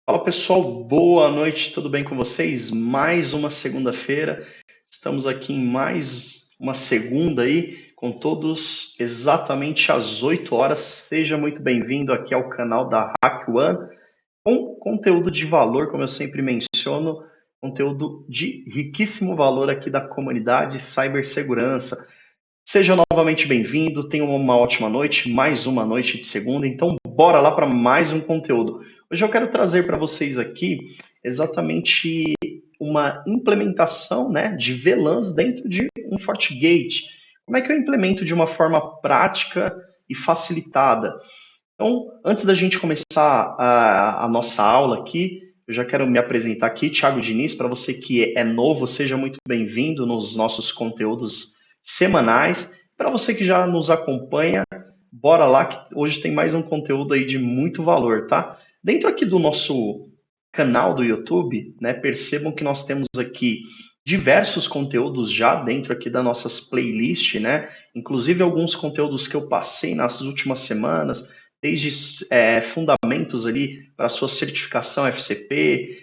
Fala pessoal, boa noite, tudo bem com vocês? Mais uma segunda-feira, estamos aqui em mais uma segunda aí, com todos exatamente às 8 horas. Seja muito bem-vindo aqui ao canal da Hack One, com conteúdo de valor, como eu sempre menciono, conteúdo de riquíssimo valor aqui da comunidade cibersegurança. Seja novamente bem-vindo, tenha uma ótima noite, mais uma noite de segunda, então bora lá para mais um conteúdo. Hoje eu quero trazer para vocês aqui exatamente uma implementação, né, de VLANs dentro de um FortiGate. Como é que eu implemento de uma forma prática e facilitada? Então, antes da gente começar a nossa aula aqui, eu já quero me apresentar aqui, Thiago Diniz, para você que é novo, seja muito bem-vindo nos nossos conteúdos semanais. Para você que já nos acompanha, bora lá que hoje tem mais um conteúdo aí de muito valor, tá? Dentro aqui do nosso canal do YouTube, né, percebam que nós temos aqui diversos conteúdos já dentro aqui das nossas playlists, né? Inclusive alguns conteúdos que eu passei nas últimas semanas, desde fundamentos ali para sua certificação FCP,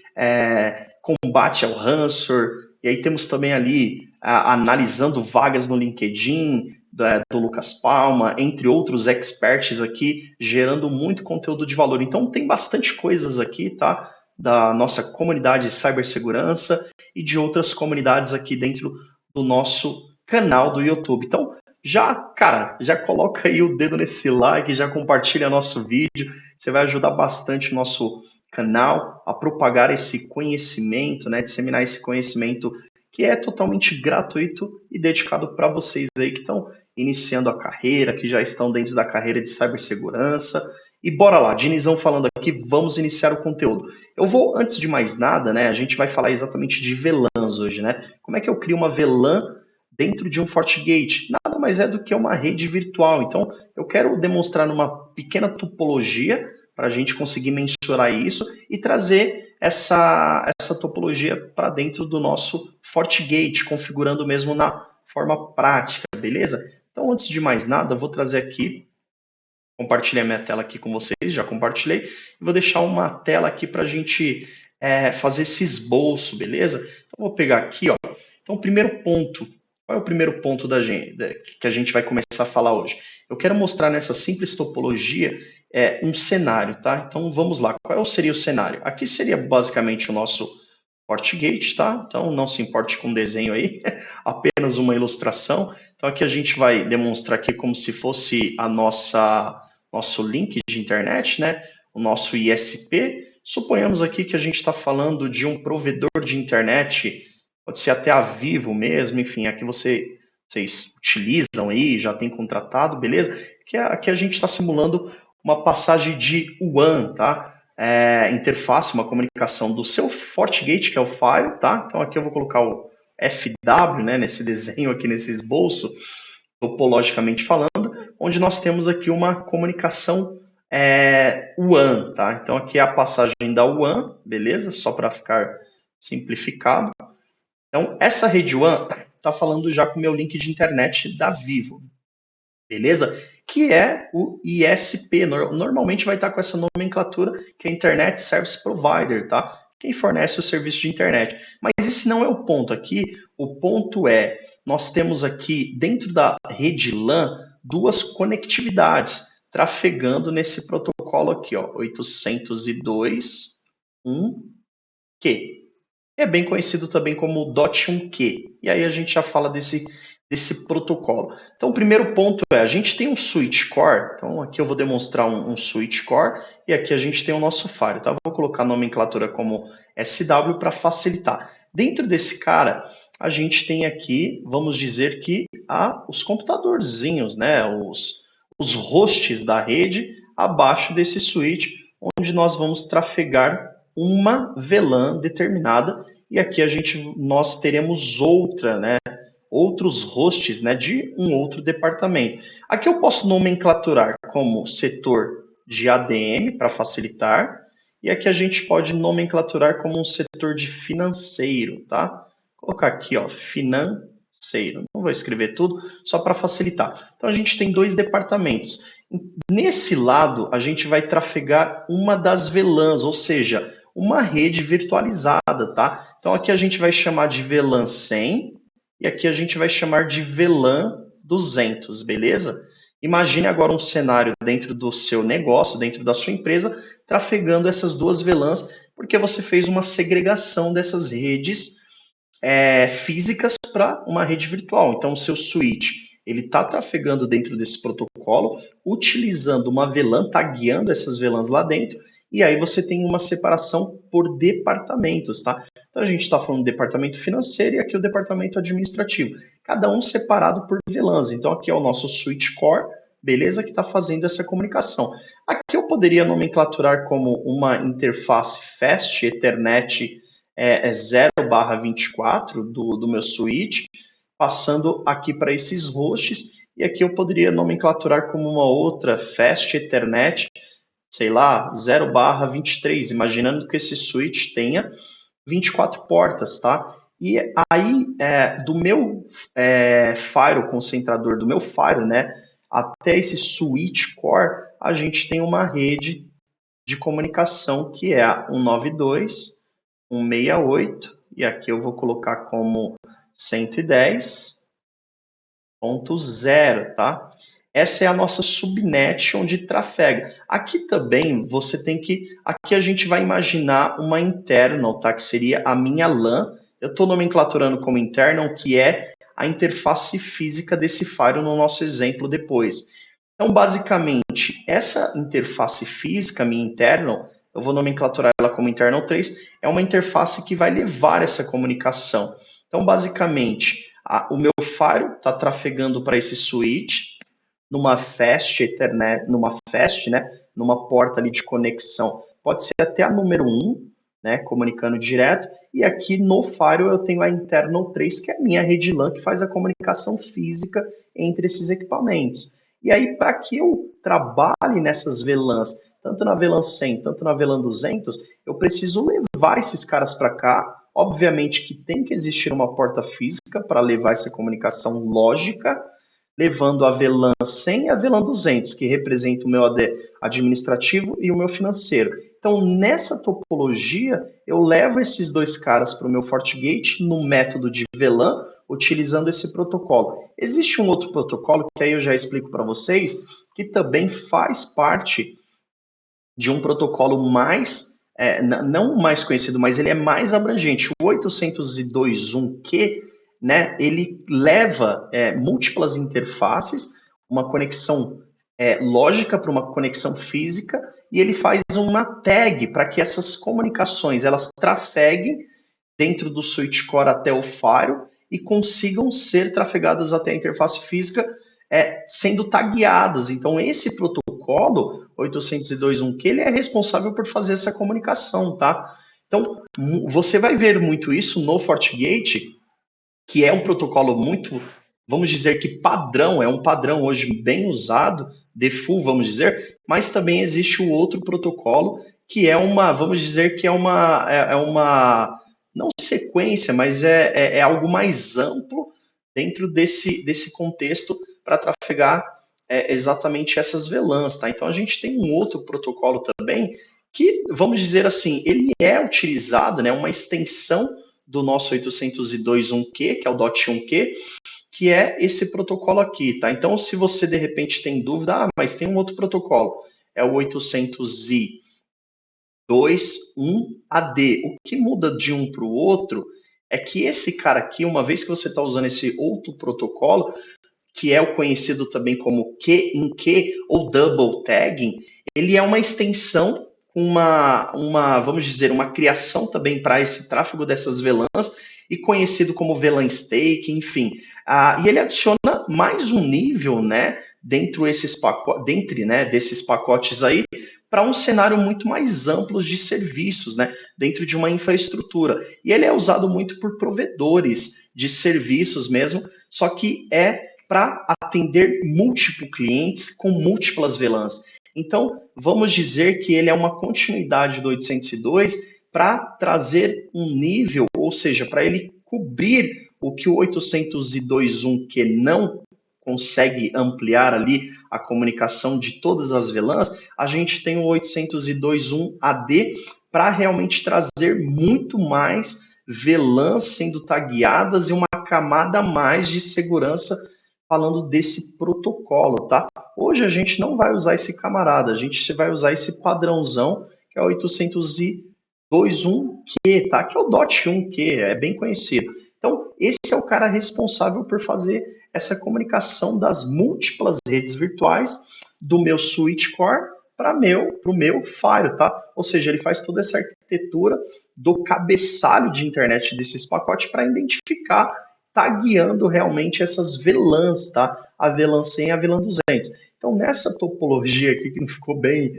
combate ao ransomware, e aí temos também ali analisando vagas no LinkedIn, do Lucas Palma, entre outros experts aqui, gerando muito conteúdo de valor. Então tem bastante coisas aqui, tá? Da nossa comunidade de cibersegurança e de outras comunidades aqui dentro do nosso canal do YouTube. Então, cara, já coloca aí o dedo nesse like, já compartilha nosso vídeo, você vai ajudar bastante o nosso canal a propagar esse conhecimento, né, disseminar esse conhecimento que é totalmente gratuito e dedicado para vocês aí que estão iniciando a carreira, que já estão dentro da carreira de cibersegurança. E bora lá, Dinizão falando aqui, vamos iniciar o conteúdo. Eu vou, antes de mais nada, né, a gente vai falar exatamente de VLANs hoje, né? Como é que eu crio uma VLAN dentro de um FortiGate? Nada mais é do que uma rede virtual. Então, eu quero demonstrar numa pequena topologia para a gente conseguir mensurar isso e trazer essa topologia para dentro do nosso FortiGate, configurando mesmo na forma prática, beleza? Então, antes de mais nada, eu vou trazer aqui, compartilhar minha tela aqui com vocês, já compartilhei, e vou deixar uma tela aqui para a gente fazer esse esboço, beleza? Então, vou pegar aqui, ó. Então, o primeiro ponto, qual é o primeiro ponto que a gente vai começar a falar hoje? Eu quero mostrar nessa simples topologia um cenário, tá? Então, vamos lá. Qual seria o cenário? Aqui seria basicamente o nosso FortiGate, tá? Então, não se importe com o desenho aí, apenas uma ilustração. Então, aqui a gente vai demonstrar aqui como se fosse nosso link de internet, né? O nosso ISP. Suponhamos aqui que a gente está falando de um provedor de internet, pode ser até a Vivo mesmo, enfim, aqui vocês utilizam aí, já tem contratado, beleza? Aqui a gente está simulando uma passagem de WAN, tá? Interface, uma comunicação do seu FortiGate, que é o File, tá? Então aqui eu vou colocar o FW, né, nesse desenho aqui, nesse esboço, topologicamente falando, onde nós temos aqui uma comunicação WAN, tá? Então aqui é a passagem da WAN, beleza? Só para ficar simplificado. Então essa rede WAN está falando já com o meu link de internet da Vivo, beleza? Que é o ISP. Normalmente vai estar com essa nomenclatura, que é Internet Service Provider, tá? Quem fornece o serviço de internet. Mas esse não é o ponto aqui. O ponto é, nós temos aqui dentro da rede LAN duas conectividades trafegando nesse protocolo aqui, ó, 802.1q. É bem conhecido também como .1q. E aí a gente já fala desse protocolo. Então, o primeiro ponto é, a gente tem um switch core, então aqui eu vou demonstrar um switch core, e aqui a gente tem o nosso firewall, tá? Vou colocar a nomenclatura como SW para facilitar. Dentro desse cara, a gente tem aqui, vamos dizer que os computadorzinhos, né? Os hosts da rede abaixo desse switch, onde nós vamos trafegar uma VLAN determinada, e aqui nós teremos outros hosts, né, de um outro departamento. Aqui eu posso nomenclaturar como setor de ADM para facilitar, e aqui a gente pode nomenclaturar como um setor de financeiro, tá? Vou colocar aqui, ó, financeiro. Não vou escrever tudo, só para facilitar. Então a gente tem dois departamentos. Nesse lado, a gente vai trafegar uma das VLANs, ou seja, uma rede virtualizada, tá? Então aqui a gente vai chamar de VLAN 100 e aqui a gente vai chamar de VLAN 200, beleza? Imagine agora um cenário dentro do seu negócio, dentro da sua empresa, trafegando essas duas VLANs, porque você fez uma segregação dessas redes físicas para uma rede virtual. Então, o seu switch ele está trafegando dentro desse protocolo, utilizando uma VLAN, tagueando essas VLANs lá dentro, e aí você tem uma separação por departamentos, tá? Então, a gente está falando do departamento financeiro e aqui o departamento administrativo, cada um separado por VLANs. Então, aqui é o nosso switch core, beleza, que está fazendo essa comunicação. Aqui eu poderia nomenclaturar como uma interface fast Ethernet 0/24 do meu switch, passando aqui para esses hosts, e aqui eu poderia nomenclaturar como uma outra Fast Ethernet, sei lá, 0/23, imaginando que esse switch tenha 24 portas, tá? E aí, do meu firewall concentrador, do meu firewall, né, até esse switch core, a gente tem uma rede de comunicação que é a 192, 168, e aqui eu vou colocar como 110.0, tá? Essa é a nossa subnet onde trafega. Aqui também você tem que... Aqui a gente vai imaginar uma internal, tá? Que seria a minha LAN. Eu estou nomenclaturando como internal, que é a interface física desse firewall no nosso exemplo depois. Então, basicamente, essa interface física, minha internal, eu vou nomenclaturar ela como internal 3, é uma interface que vai levar essa comunicação. Então, basicamente, o meu firewall está trafegando para esse switch, numa fast Ethernet, numa porta ali de conexão, pode ser até a número 1, né, comunicando direto, e aqui no firewall eu tenho a internal 3, que é a minha rede LAN, que faz a comunicação física entre esses equipamentos. E aí, para que eu trabalhe nessas VLANs, tanto na VLAN 100, tanto na VLAN 200, eu preciso levar esses caras para cá. Obviamente que tem que existir uma porta física para levar essa comunicação lógica, levando a VLAN 100 e a VLAN 200, que representa o meu AD administrativo e o meu financeiro. Então, nessa topologia, eu levo esses dois caras para o meu FortiGate no método de VLAN, utilizando esse protocolo. Existe um outro protocolo, que aí eu já explico para vocês, que também faz parte de um protocolo mais, não mais conhecido, mas ele é mais abrangente. O 802.1q, né, ele leva múltiplas interfaces, uma conexão lógica para uma conexão física, e ele faz uma tag para que essas comunicações elas trafeguem dentro do switch core até o firewall e consigam ser trafegadas até a interface física, sendo tagueadas. Então, esse protocolo 802.1q, ele é responsável por fazer essa comunicação, tá? Então, você vai ver muito isso no FortiGate, que é um protocolo muito, vamos dizer que padrão, é um padrão hoje bem usado, default, vamos dizer, mas também existe o outro protocolo, que é uma, vamos dizer que é uma não sequência, mas é algo mais amplo dentro desse contexto para trafegar exatamente essas VLANs, tá? Então a gente tem um outro protocolo também que, vamos dizer assim, ele é utilizado, né, uma extensão do nosso 802.1q, que é o .1q, que é esse protocolo aqui, tá? Então, se você de repente tem dúvida, mas tem um outro protocolo, é o 802.1ad. O que muda de um para o outro é que esse cara aqui, uma vez que você está usando esse outro protocolo, que é o conhecido também como Q-in-Q ou Double Tagging, ele é uma extensão, vamos dizer, uma criação também para esse tráfego dessas VLANs, e conhecido como VLAN Stake, enfim. E ele adiciona mais um nível, né, dentre desses pacotes aí, para um cenário muito mais amplo de serviços, né, dentro de uma infraestrutura. E ele é usado muito por provedores de serviços mesmo, só que para atender múltiplos clientes com múltiplas VLANs. Então, vamos dizer que ele é uma continuidade do 802 para trazer um nível, ou seja, para ele cobrir o que o 802.1q não consegue ampliar ali a comunicação de todas as VLANs, a gente tem o 802.1ad para realmente trazer muito mais VLANs sendo tagueadas e uma camada a mais de segurança falando desse protocolo, tá? Hoje a gente não vai usar esse camarada, a gente vai usar esse padrãozão, que é o 802.1q, tá? Que é o .1q, é bem conhecido. Então, esse é o cara responsável por fazer essa comunicação das múltiplas redes virtuais do meu switch core para o meu Firewall, tá? Ou seja, ele faz toda essa arquitetura do cabeçalho de internet desses pacotes para identificar, tagueando realmente essas VLANs, tá? A VLAN 100 e a VLAN 200. Então, nessa topologia aqui, que não ficou bem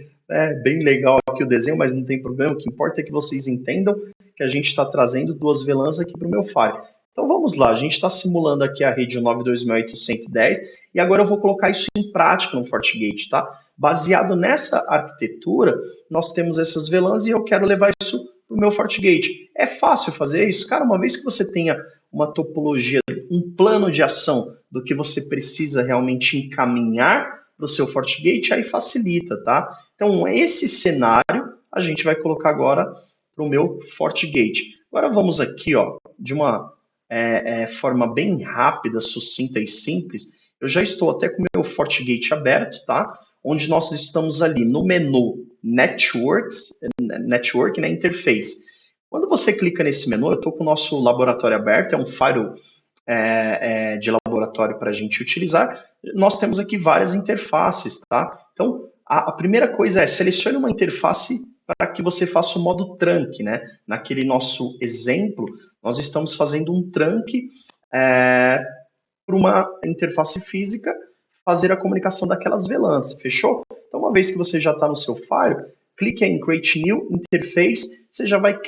legal aqui o desenho, mas não tem problema, o que importa é que vocês entendam que a gente está trazendo duas VLANs aqui para o meu Firewall. Então vamos lá, a gente está simulando aqui a rede 92.810 e agora eu vou colocar isso em prática no FortiGate, tá? Baseado nessa arquitetura, nós temos essas VLANs e eu quero levar isso para o meu FortiGate. É fácil fazer isso? Cara, uma vez que você tenha uma topologia, um plano de ação do que você precisa realmente encaminhar para o seu FortiGate, aí facilita, tá? Então esse cenário a gente vai colocar agora para o meu FortiGate. Agora vamos aqui, ó, de uma forma bem rápida, sucinta e simples. Eu já estou até com o meu FortiGate aberto, tá? Onde nós estamos ali no menu Network, né, Interface. Quando você clica nesse menu, eu estou com o nosso laboratório aberto, é um firewall de laboratório para a gente utilizar. Nós temos aqui várias interfaces, tá? Então, a primeira coisa é selecione uma interface para que você faça o modo trunk, né? Naquele nosso exemplo, nós estamos fazendo um trunk para uma interface física fazer a comunicação daquelas VLANs, fechou? Então, uma vez que você já está no seu Firewall, clique em Create New Interface, você já vai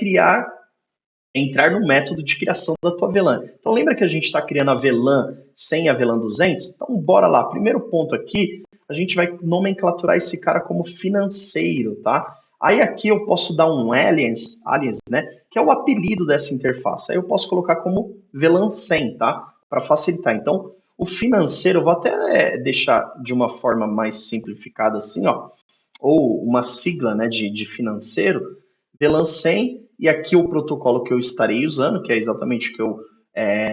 entrar no método de criação da tua VLAN. Então, lembra que a gente está criando a VLAN 100 e a VLAN 200? Então, bora lá. Primeiro ponto aqui, a gente vai nomenclaturar esse cara como financeiro, tá? Aí aqui eu posso dar um alias, né? Que é o apelido dessa interface. Aí eu posso colocar como VLAN 100, tá? Para facilitar. Então, o financeiro, eu vou até deixar de uma forma mais simplificada assim, ó. Ou uma sigla, né, de financeiro, VLAN 100, e aqui o protocolo que eu estarei usando, que é exatamente o que eu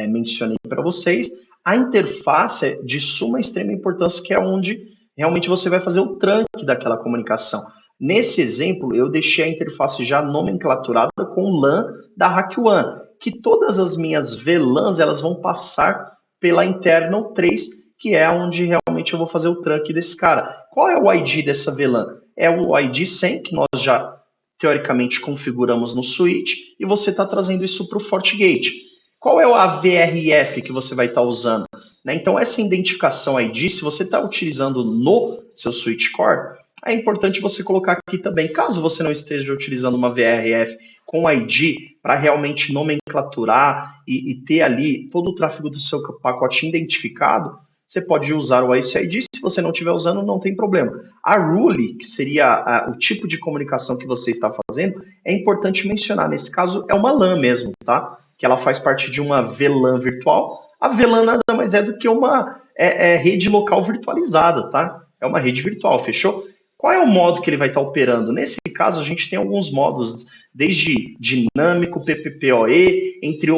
mencionei para vocês. A interface é de suma extrema importância, que é onde realmente você vai fazer o trunk daquela comunicação. Nesse exemplo, eu deixei a interface já nomenclaturada com LAN da RackOne, que todas as minhas VLANs elas vão passar pela internal 3, que é onde realmente eu vou fazer o trunk desse cara. Qual é o ID dessa VLAN? É o ID 100, que nós já teoricamente configuramos no switch, e você está trazendo isso para o FortiGate. Qual é o AVRF que você vai estar usando? Né? Então, essa identificação ID, se você está utilizando no seu switch core, é importante você colocar aqui também. Caso você não esteja utilizando uma VRF com ID para realmente nomenclaturar e ter ali todo o tráfego do seu pacote identificado, você pode usar o ICID. Se você não estiver usando, não tem problema. A Rule, que seria o tipo de comunicação que você está fazendo, é importante mencionar. Nesse caso, é uma LAN mesmo, tá? Que ela faz parte de uma VLAN virtual. A VLAN nada mais é do que uma rede local virtualizada, tá? É uma rede virtual, fechou? Qual é o modo que ele vai estar operando? Nesse caso, a gente tem alguns modos, desde dinâmico, PPPoE, entre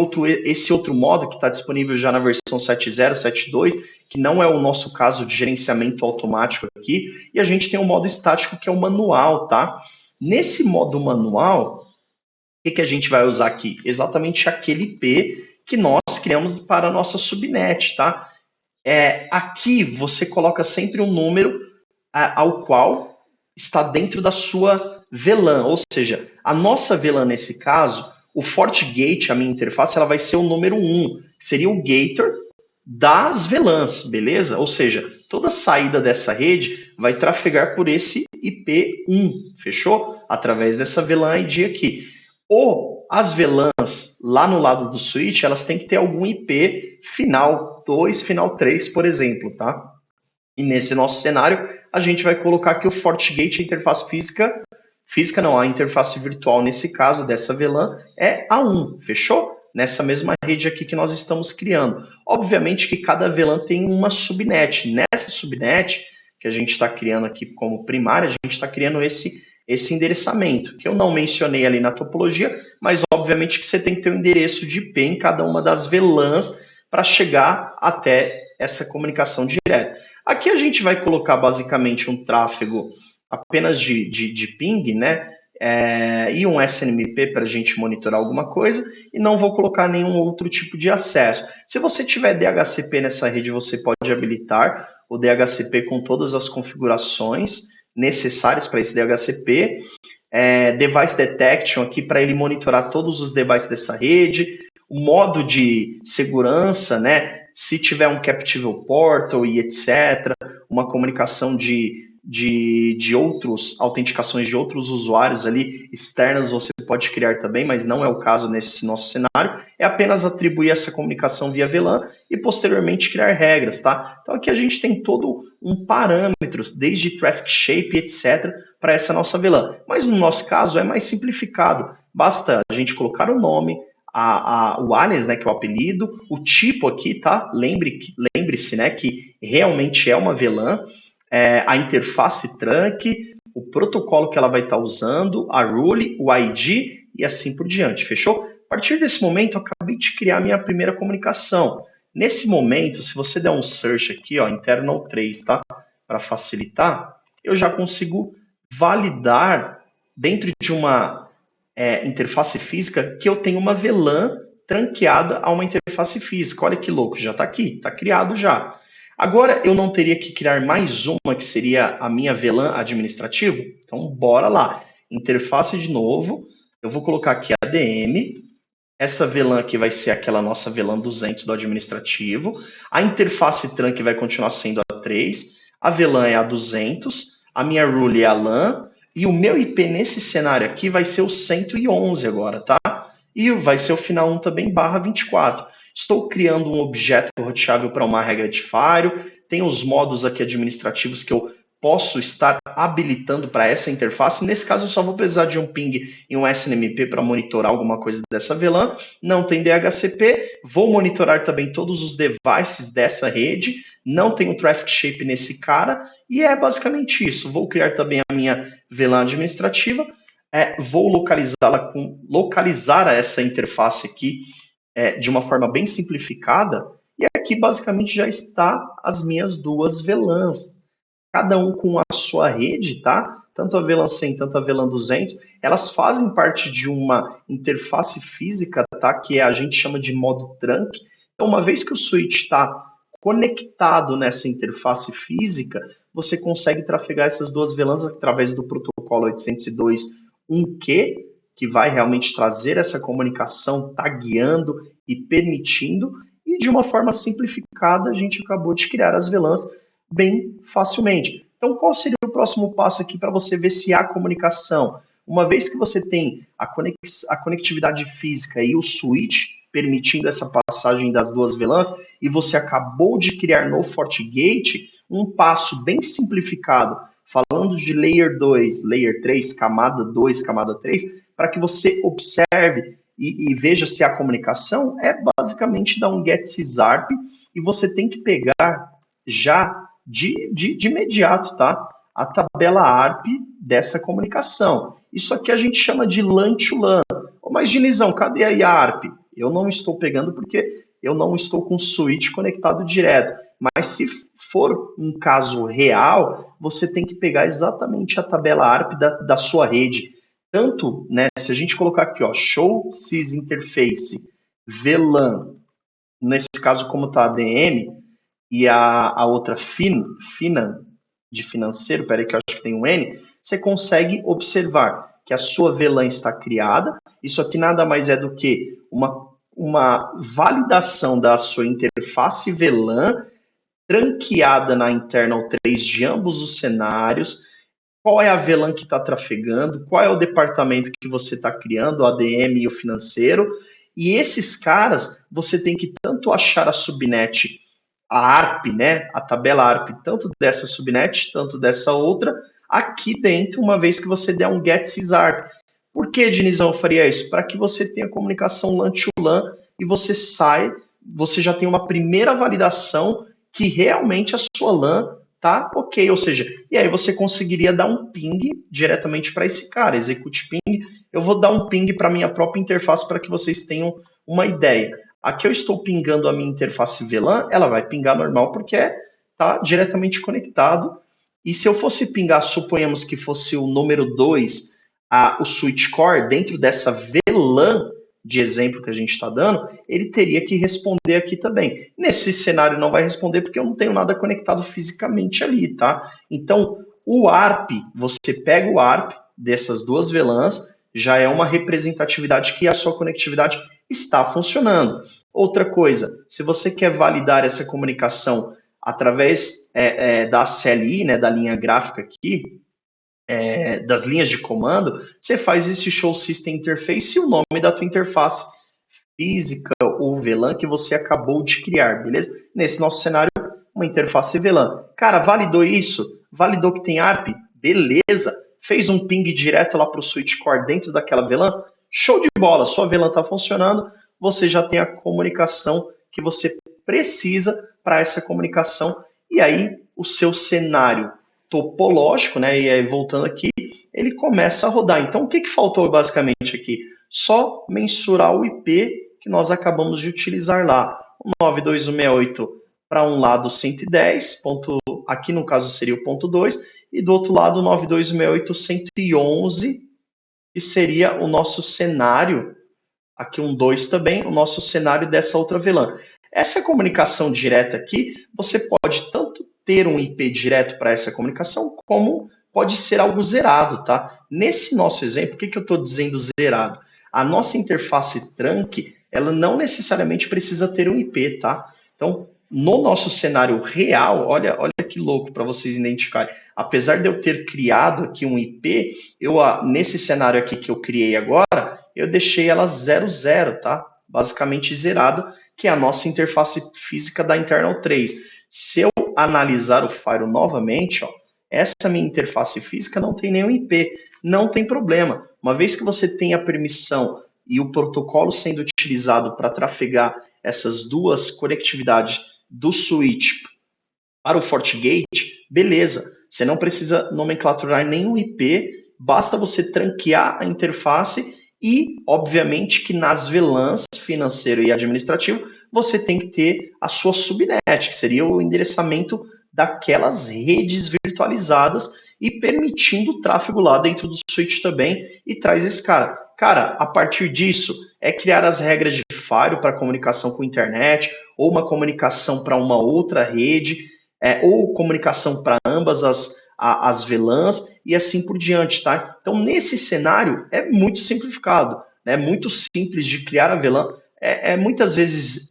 esse outro modo que está disponível já na versão 7.0, 7.2, que não é o nosso caso de gerenciamento automático aqui, e a gente tem um modo estático que é o manual, tá? Nesse modo manual, o que a gente vai usar aqui? Exatamente aquele IP que nós criamos para a nossa subnet, tá? Aqui você coloca sempre um número ao qual está dentro da sua VLAN, ou seja, a nossa VLAN nesse caso, o FortiGate, a minha interface, ela vai ser o número 1, seria o gator das VLANs, beleza? Ou seja, toda saída dessa rede vai trafegar por esse IP1, fechou? Através dessa VLAN ID aqui. Ou as VLANs lá no lado do switch, elas têm que ter algum IP final 2, final 3, por exemplo, tá? E nesse nosso cenário, a gente vai colocar aqui o FortiGate, a interface física não, a interface virtual nesse caso dessa VLAN é A1, fechou? nessa mesma rede aqui que nós estamos criando. Obviamente que cada VLAN tem uma subnet. Nessa subnet que a gente está criando aqui como primária, a gente está criando esse endereçamento, que eu não mencionei ali na topologia, mas obviamente que você tem que ter um endereço de IP em cada uma das VLANs para chegar até essa comunicação direta. Aqui a gente vai colocar basicamente um tráfego apenas de ping, né? E um SNMP para a gente monitorar alguma coisa, e não vou colocar nenhum outro tipo de acesso. Se você tiver DHCP nessa rede, você pode habilitar o DHCP com todas as configurações necessárias para esse DHCP. Device Detection aqui para ele monitorar todos os devices dessa rede, o modo de segurança, né? Se tiver um Captive Portal e etc., uma comunicação de outros, autenticações de outros usuários ali externas você pode criar também, mas não é o caso nesse nosso cenário, é apenas atribuir essa comunicação via VLAN e posteriormente criar regras, tá? Então aqui a gente tem todo um parâmetros, desde traffic shape, etc., para essa nossa VLAN. Mas no nosso caso é mais simplificado, basta a gente colocar o nome, o alias, né, que é o apelido, o tipo aqui, tá? Lembre-se, né, que realmente é uma VLAN, a interface trunk, o protocolo que ela vai estar usando, a rule, o ID e assim por diante, fechou? A partir desse momento, eu acabei de criar minha primeira comunicação. Nesse momento, se você der um search aqui, ó, internal 3, tá? Para facilitar, eu já consigo validar dentro de uma interface física que eu tenho uma VLAN tranqueada a uma interface física. Olha que louco, já está aqui, está criado já. Agora, eu não teria que criar mais uma, que seria a minha VLAN administrativo? Então, bora lá. Interface de novo. Eu vou colocar aqui ADM. Essa VLAN aqui vai ser aquela nossa VLAN 200 do administrativo. A interface trunk vai continuar sendo a 3. A VLAN é a 200. A minha rule é a LAN. E o meu IP nesse cenário aqui vai ser o 111 agora, tá? E vai ser o final 1 também, /24. Estou criando um objeto roteável para uma regra de Firewall. Tem os modos aqui administrativos que eu posso estar habilitando para essa interface. Nesse caso, eu só vou precisar de um ping e um SNMP para monitorar alguma coisa dessa VLAN. Não tem DHCP. Vou monitorar também todos os devices dessa rede. Não tem o traffic shape nesse cara. E é basicamente isso. Vou criar também a minha VLAN administrativa. Vou localizar essa interface aqui de uma forma bem simplificada, e aqui basicamente já está as minhas duas VLANs, cada um com a sua rede, tá? Tanto a VLAN 100, tanto a VLAN 200, elas fazem parte de uma interface física, tá? Que a gente chama de modo trunk. Então, uma vez que o switch está conectado nessa interface física, você consegue trafegar essas duas VLANs através do protocolo 802.1q, que vai realmente trazer essa comunicação, tagueando e permitindo, e de uma forma simplificada a gente acabou de criar as VLANs bem facilmente. Então, qual seria o próximo passo aqui para você ver se há comunicação? Uma vez que você tem a conectividade física e o switch permitindo essa passagem das duas VLANs, e você acabou de criar no FortiGate um passo bem simplificado, falando de Layer 2, Layer 3, camada 2, camada 3, para que você observe e veja se há comunicação, é basicamente dar um get sysarp, e você tem que pegar já de imediato, tá? A tabela ARP dessa comunicação. Isso aqui a gente chama de LAN to LAN. Mas, Dinizão, cadê aí a ARP? Eu não estou pegando porque eu não estou com o switch conectado direto. Mas se for um caso real, você tem que pegar exatamente a tabela ARP da sua rede. Tanto, né, se a gente colocar aqui, ó, show sys interface VLAN, nesse caso como está a ADM, e a outra Finan, de financeiro, peraí que eu acho que tem um N, você consegue observar que a sua VLAN está criada. Isso aqui nada mais é do que uma validação da sua interface VLAN tranqueada na internal 3 de ambos os cenários. Qual é a VLAN que está trafegando, qual é o departamento que você está criando, o ADM e o financeiro, e esses caras, você tem que tanto achar a subnet, a ARP, né, a tabela ARP, tanto dessa subnet, tanto dessa outra, aqui dentro, uma vez que você der um get sysarp. Por que, Dinizão, eu faria isso? Para que você tenha comunicação LAN to LAN e você sai, você já tem uma primeira validação que realmente a sua LAN tá ok, ou seja, e aí você conseguiria dar um ping diretamente para esse cara, execute ping. Eu vou dar um ping para minha própria interface para que vocês tenham uma ideia. Aqui eu estou pingando a minha interface VLAN, ela vai pingar normal porque está diretamente conectado. E se eu fosse pingar, suponhamos que fosse o número 2, o switch core, dentro dessa VLAN de exemplo que a gente está dando, ele teria que responder aqui também. Nesse cenário não vai responder porque eu não tenho nada conectado fisicamente ali, tá? Então, o ARP, você pega o ARP dessas duas VLANs, já é uma representatividade que a sua conectividade está funcionando. Outra coisa, se você quer validar essa comunicação através da CLI, né, da linha gráfica aqui, das linhas de comando, você faz esse Show System Interface e o nome da tua interface física ou VLAN que você acabou de criar, beleza? Nesse nosso cenário, uma interface VLAN. Cara, validou isso? Validou que tem ARP? Beleza. Fez um ping direto lá para o switch core dentro daquela VLAN? Show de bola, sua VLAN está funcionando, você já tem a comunicação que você precisa para essa comunicação, e aí o seu cenário topológico, né, e aí voltando aqui, ele começa a rodar. Então, o que faltou basicamente aqui? Só mensurar o IP que nós acabamos de utilizar lá. O 92.168 para um lado 110, ponto, aqui no caso seria o ponto 2, e do outro lado 92.168.111, que seria o nosso cenário, aqui um 2 também, o nosso cenário dessa outra VLAN. Essa comunicação direta aqui, você pode tanto ter um IP direto para essa comunicação, como pode ser algo zerado, tá? Nesse nosso exemplo, o que eu estou dizendo zerado? A nossa interface trunk, ela não necessariamente precisa ter um IP, tá? Então, no nosso cenário real, olha que louco para vocês identificarem. Apesar de eu ter criado aqui um IP, nesse cenário aqui que eu criei agora, eu deixei ela 00, tá? Basicamente zerado, que é a nossa interface física da Internal 3. Se eu analisar o Firewall novamente, ó, essa minha interface física não tem nenhum IP, não tem problema. Uma vez que você tem a permissão e o protocolo sendo utilizado para trafegar essas duas conectividades do switch para o FortiGate, beleza. Você não precisa nomenclaturar nenhum IP, basta você tranquear a interface e, obviamente, que nas VLANs, financeiro e administrativo, você tem que ter a sua subnet, que seria o endereçamento daquelas redes virtualizadas e permitindo o tráfego lá dentro do switch também, e traz esse cara. Cara, a partir disso, é criar as regras de firewall para comunicação com a internet, ou uma comunicação para uma outra rede, ou comunicação para ambas as VLANs e assim por diante, tá? Então, nesse cenário, é muito simplificado, né? Muito simples de criar a VLAN. Muitas vezes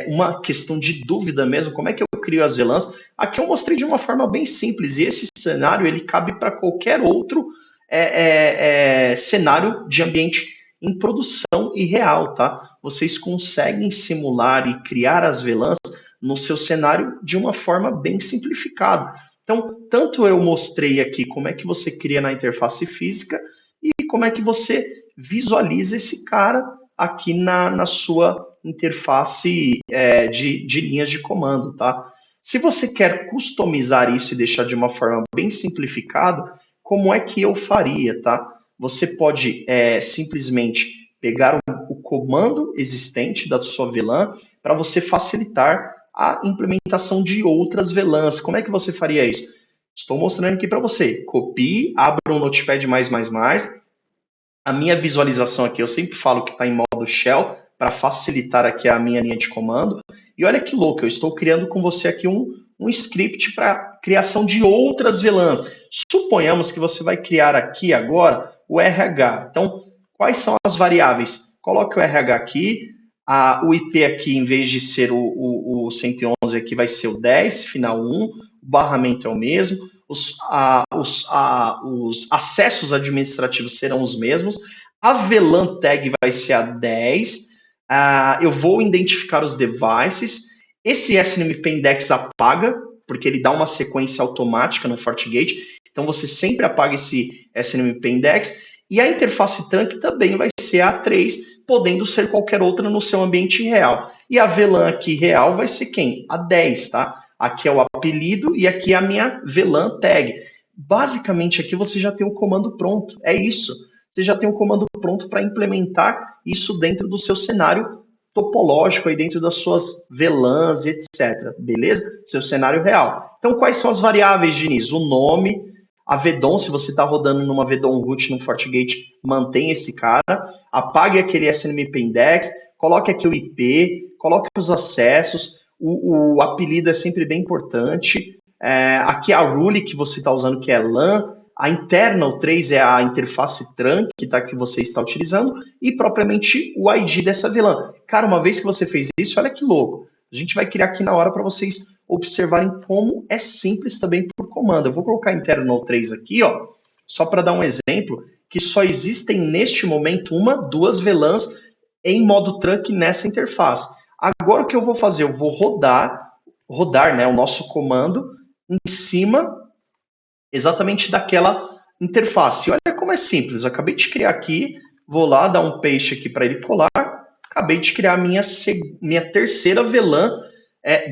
uma questão de dúvida mesmo, como é que eu crio as VLANs? Aqui eu mostrei de uma forma bem simples, e esse cenário, ele cabe para qualquer outro cenário de ambiente em produção e real, tá? Vocês conseguem simular e criar as VLANs no seu cenário de uma forma bem simplificada. Então, tanto eu mostrei aqui como é que você cria na interface física e como é que você visualiza esse cara aqui na sua interface de linhas de comando, tá? Se você quer customizar isso e deixar de uma forma bem simplificada, como é que eu faria, tá? Você pode simplesmente pegar o comando existente da sua VLAN para você facilitar a implementação de outras VLANs. Como é que você faria isso? Estou mostrando aqui para você. Copie, abra um Notepad++. A minha visualização aqui, eu sempre falo que está em modo Shell, para facilitar aqui a minha linha de comando. E olha que louco, eu estou criando com você aqui um script para criação de outras VLANs. Suponhamos que você vai criar aqui agora o RH. Então, quais são as variáveis? Coloque o RH aqui, o IP aqui, em vez de ser o 111, aqui vai ser o 10, final 1, o barramento é o mesmo, os acessos administrativos serão os mesmos, a VLAN tag vai ser a 10, eu vou identificar os devices, esse SNMP Index apaga, porque ele dá uma sequência automática no FortiGate, então você sempre apaga esse SNMP Index, e a interface trunk também vai ser ser a 3, podendo ser qualquer outra no seu ambiente real. E a VLAN aqui real vai ser quem? A 10, tá? Aqui é o apelido e aqui é a minha VLAN tag. Basicamente aqui você já tem o comando pronto, é isso. Você já tem o comando pronto para implementar isso dentro do seu cenário topológico, aí dentro das suas VLANs, etc. Beleza? Seu cenário real. Então, quais são as variáveis, Diniz? O nome, a VDOM, se você está rodando numa VDOM root no FortiGate, mantém esse cara. Apague aquele SNMP index, coloque aqui o IP, coloque os acessos, o apelido é sempre bem importante. Aqui a rule que você está usando, que é LAN. A internal 3 é a interface trunk que você está utilizando e propriamente o ID dessa VLAN. Cara, uma vez que você fez isso, olha que louco. A gente vai criar aqui na hora para vocês observarem como é simples também por comando. Eu vou colocar internal 3 aqui, ó, só para dar um exemplo, que só existem neste momento duas VLANs em modo trunk nessa interface. Agora o que eu vou fazer? Eu vou rodar, né, o nosso comando em cima exatamente daquela interface. Olha como é simples. Eu acabei de criar aqui, vou lá dar um paste aqui para ele colar. Acabei de criar minha terceira VLAN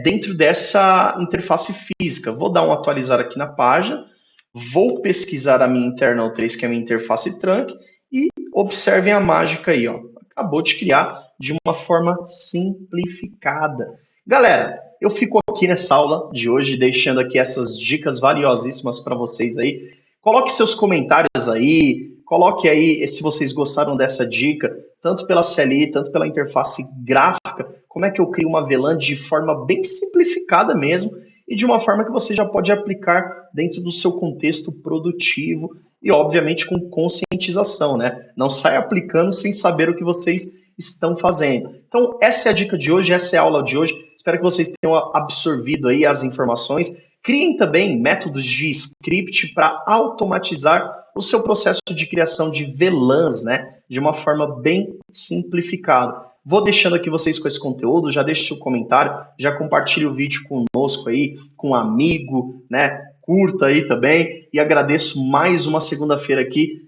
dentro dessa interface física. Vou dar um atualizar aqui na página. Vou pesquisar a minha internal 3, que é a minha interface trunk, e observem a mágica aí, ó. Acabou de criar de uma forma simplificada. Galera, eu fico aqui nessa aula de hoje, deixando aqui essas dicas valiosíssimas para vocês aí. Coloque seus comentários aí, coloque aí se vocês gostaram dessa dica, tanto pela CLI, tanto pela interface gráfica, como é que eu crio uma VLAN de forma bem simplificada mesmo, e de uma forma que você já pode aplicar dentro do seu contexto produtivo e, obviamente, com conscientização, né? Não sai aplicando sem saber o que vocês estão fazendo. Então, essa é a dica de hoje, essa é a aula de hoje. Espero que vocês tenham absorvido aí as informações. Criem também métodos de script para automatizar o seu processo de criação de VLANs, né? De uma forma bem simplificada. Vou deixando aqui vocês com esse conteúdo, já deixe seu comentário, já compartilhe o vídeo conosco aí, com um amigo, né? Curta aí também e agradeço mais uma segunda-feira aqui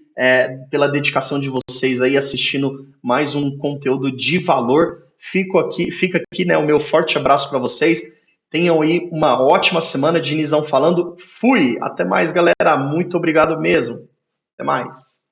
pela dedicação de vocês aí assistindo mais um conteúdo de valor. Fica aqui, né, o meu forte abraço para vocês. Tenham aí uma ótima semana. Dinizão falando. Fui! Até mais, galera. Muito obrigado mesmo. Até mais.